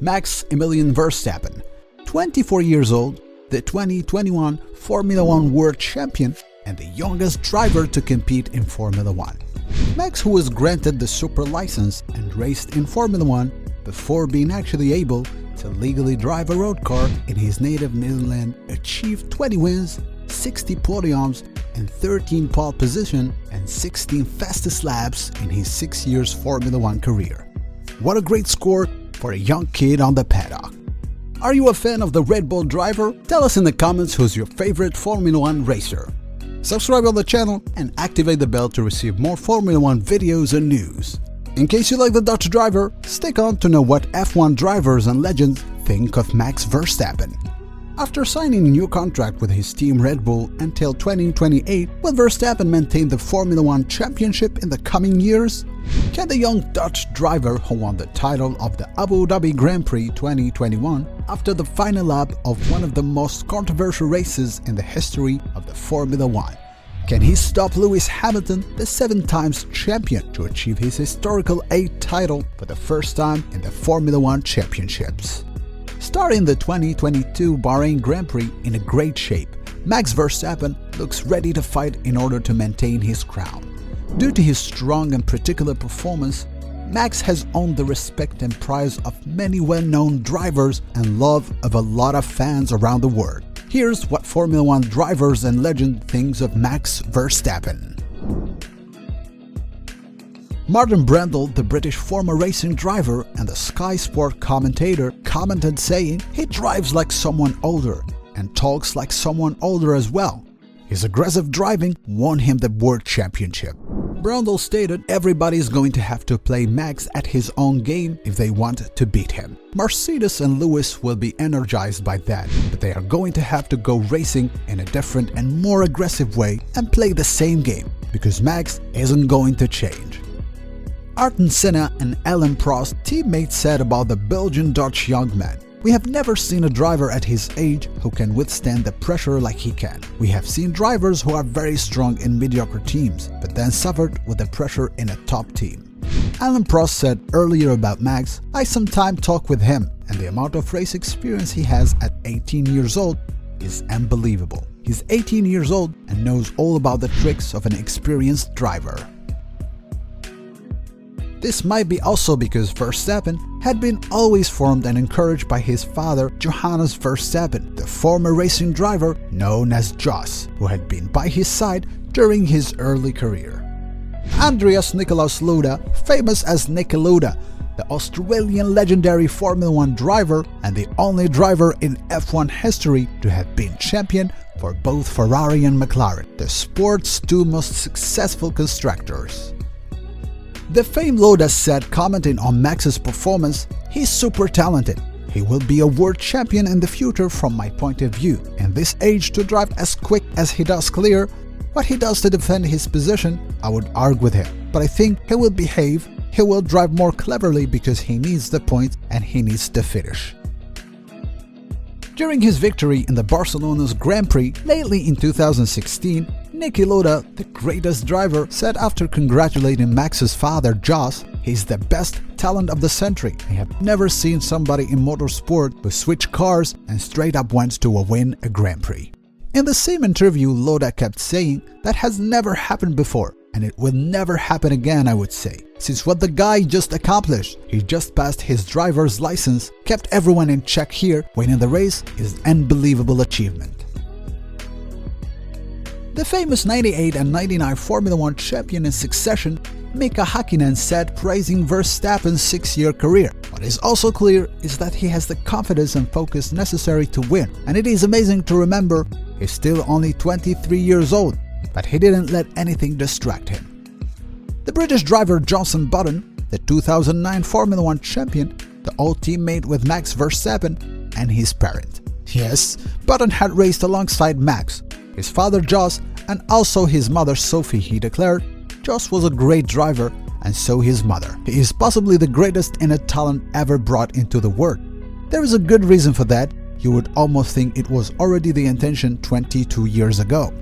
Max Emilian Verstappen, 24 years old, the 2021 Formula One World Champion and the youngest driver to compete in Formula One. Max, who was granted the Super license and raced in Formula One before being actually able to legally drive a road car in his native Netherlands, achieved 20 wins, 60 podiums, and 13 pole position and 16 fastest laps in his 6 years Formula One career. What a great score for a young kid on the paddock. Are you a fan of the Red Bull driver? Tell us in the comments who's your favorite Formula One racer. Subscribe on the channel and activate the bell to receive more Formula One videos and news. In case you like the Dutch driver, stick on to know what F1 drivers and legends think of Max Verstappen. After signing a new contract with his team Red Bull until 2028, will Verstappen maintain the Formula One championship in the coming years? Can the young Dutch driver who won the title of the Abu Dhabi Grand Prix 2021 after the final lap of one of the most controversial races in the history of the Formula One, can he stop Lewis Hamilton, the 7-time champion, to achieve his historical 8th title for the first time in the Formula One championships? Starting the 2022 Bahrain Grand Prix in a great shape, Max Verstappen looks ready to fight in order to maintain his crown. Due to his strong and particular performance, Max has earned the respect and praise of many well-known drivers and love of a lot of fans around the world. Here's what Formula One drivers and legend thinks of Max Verstappen. Martin Brundle, the British former racing driver and the Sky Sport commentator, commented saying, "He drives like someone older and talks like someone older as well. His aggressive driving won him the World Championship." Brundle stated, "Everybody's going to have to play Max at his own game if they want to beat him. Mercedes and Lewis will be energized by that, but they are going to have to go racing in a different and more aggressive way and play the same game, because Max isn't going to change." Ayrton Senna and Alain Prost, teammates, said about the Belgian-Dutch young man, "We have never seen a driver at his age who can withstand the pressure like he can. We have seen drivers who are very strong in mediocre teams, but then suffered with the pressure in a top team." Alain Prost said earlier about Max, "I sometimes talk with him, and the amount of race experience he has at 18 years old is unbelievable. He's 18 years old and knows all about the tricks of an experienced driver." This might be also because Verstappen had been always formed and encouraged by his father Johannes Verstappen, the former racing driver known as Jos, who had been by his side during his early career. Andreas Nicolaas Lauda, famous as Niki Lauda, the Australian legendary Formula One driver and the only driver in F1 history to have been champion for both Ferrari and McLaren, the sport's two most successful constructors. The famed Lauda said, commenting on Max's performance, "He's super talented. He will be a world champion in the future from my point of view. In this age, to drive as quick as he does clear, what he does to defend his position, I would argue with him. But I think he will behave, he will drive more cleverly because he needs the points and he needs to finish." During his victory in the Barcelona's Grand Prix lately in 2016, Niki Lauda, the greatest driver, said after congratulating Max's father Jos, "He's the best talent of the century. I have never seen somebody in motorsport who switched cars and straight up went to win a Grand Prix." In the same interview, Lauda kept saying, "That has never happened before, and it will never happen again, I would say. Since what the guy just accomplished, he just passed his driver's license, kept everyone in check here, winning the race is an unbelievable achievement." The famous 98 and 99 Formula One champion in succession, Mika Hakkinen, said, praising Verstappen's 6-year career. What is also clear is that he has the confidence and focus necessary to win, and it is amazing to remember he's still only 23 years old, but he didn't let anything distract him. The British driver Jenson Button, the 2009 Formula One champion, the old teammate with Max Verstappen and his parent. Yes, Button had raced alongside Max, his father Jos, and also his mother Sophie. He declared, "Jos was a great driver, and so his mother. He is possibly the greatest innate talent ever brought into the world." There is a good reason for that. You would almost think it was already the intention 22 years ago.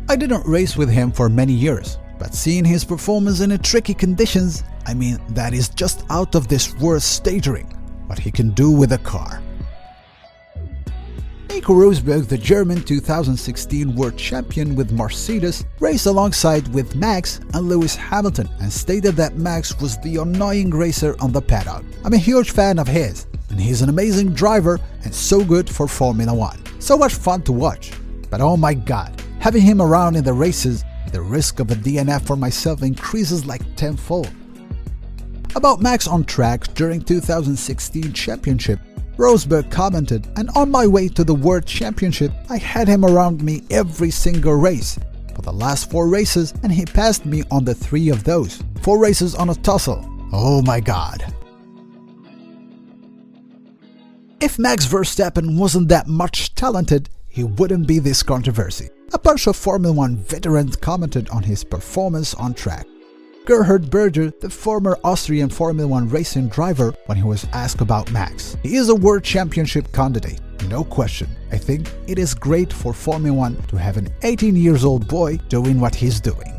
I didn't race with him for many years, but seeing his performance in tricky conditions, I mean, that is just out of this world staggering. what he can do with a car. Nico Rosberg, the German 2016 World Champion with Mercedes, raced alongside with Max and Lewis Hamilton and stated that Max was the annoying racer on the paddock. I'm a huge fan of his, and he's an amazing driver and so good for Formula 1. So much fun to watch. But oh my god, having him around in the races, the risk of a DNF for myself increases like tenfold. About Max on track during 2016 championship, Rosberg commented, "And on my way to the World Championship, I had him around me every single race. For the last 4 races, and he passed me on the 3 of those. 4 races on a tussle. Oh my god." If Max Verstappen wasn't that much talented, he wouldn't be this controversy. A bunch of Formula 1 veterans commented on his performance on track. Gerhard Berger, the former Austrian Formula 1 racing driver, when he was asked about Max. He is a World Championship candidate, no question. I think it is great for Formula 1 to have an 18-year-old boy doing what he's doing.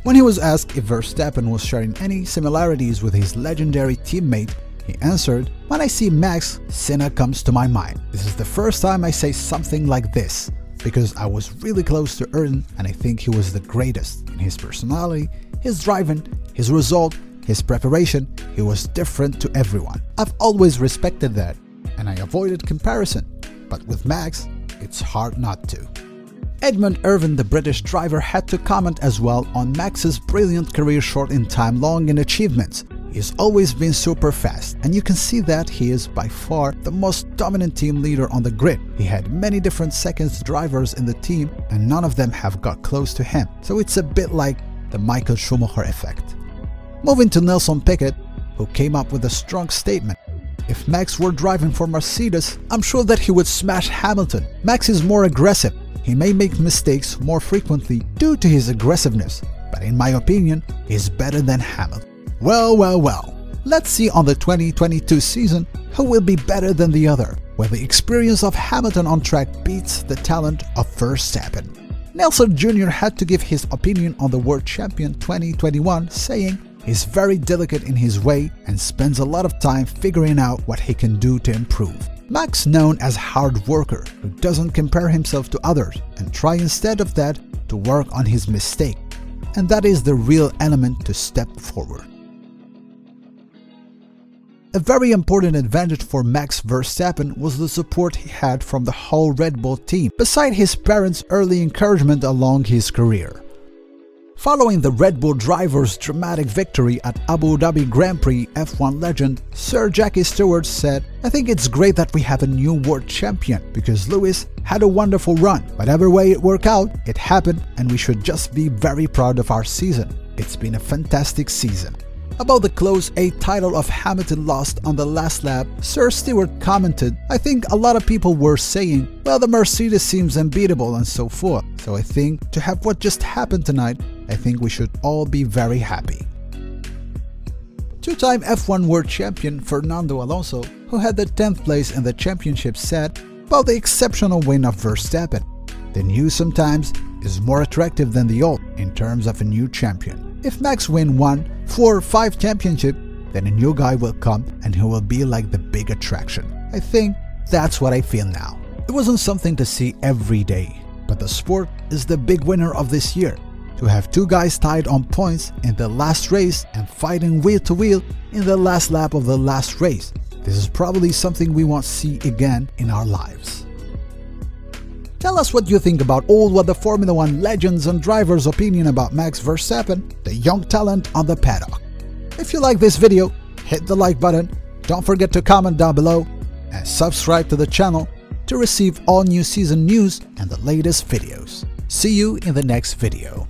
When he was asked if Verstappen was sharing any similarities with his legendary teammate, he answered, "When I see Max, Senna comes to my mind. This is the first time I say something like this, because I was really close to Erden and I think he was the greatest. In his personality, his driving, his result, his preparation, he was different to everyone. I've always respected that, and I avoided comparison. But with Max, it's hard not to." Edmund Irvin, the British driver, had to comment as well on Max's brilliant career, short in time, long in achievements. He's always been super fast, and you can see that he is by far the most dominant team leader on the grid. He had many different seconds drivers in the team, and none of them have got close to him. So it's a bit like the Michael Schumacher effect. Moving to Nelson Piquet, who came up with a strong statement. "If Max were driving for Mercedes, I'm sure that he would smash Hamilton. Max is more aggressive. He may make mistakes more frequently due to his aggressiveness, but in my opinion, he's better than Hamilton." Well. Let's see on the 2022 season who will be better than the other, where the experience of Hamilton on track beats the talent of Verstappen. Nelson Jr. had to give his opinion on the World Champion 2021, saying, "He's very delicate in his way and spends a lot of time figuring out what he can do to improve." Max, known as hard worker, who doesn't compare himself to others and try instead of that to work on his mistake. And that is the real element to step forward. A very important advantage for Max Verstappen was the support he had from the whole Red Bull team, beside his parents' early encouragement along his career. Following the Red Bull driver's dramatic victory at Abu Dhabi Grand Prix, F1 legend Sir Jackie Stewart said, "I think it's great that we have a new world champion, because Lewis had a wonderful run. Whatever way it worked out, it happened, and we should just be very proud of our season. It's been a fantastic season." About the close 8th title of Hamilton lost on the last lap, Sir Stewart commented, "I think a lot of people were saying, well, the Mercedes seems unbeatable and so forth. So I think to have what just happened tonight, I think we should all be very happy." Two-time F1 World Champion Fernando Alonso, who had the 10th place in the championship, said about the exceptional win of Verstappen, "The new sometimes is more attractive than the old in terms of a new champion. If Max win 1, 4, 5 championship, then a new guy will come and he will be like the big attraction. I think that's what I feel now." It wasn't something to see every day, but the sport is the big winner of this year. To have 2 guys tied on points in the last race and fighting wheel to wheel in the last lap of the last race, this is probably something we won't see again in our lives. Tell us what you think about all what the Formula 1 legends and drivers' opinion about Max Verstappen, the young talent on the paddock. If you like this video, hit the like button, don't forget to comment down below, and subscribe to the channel to receive all new season news and the latest videos. See you in the next video.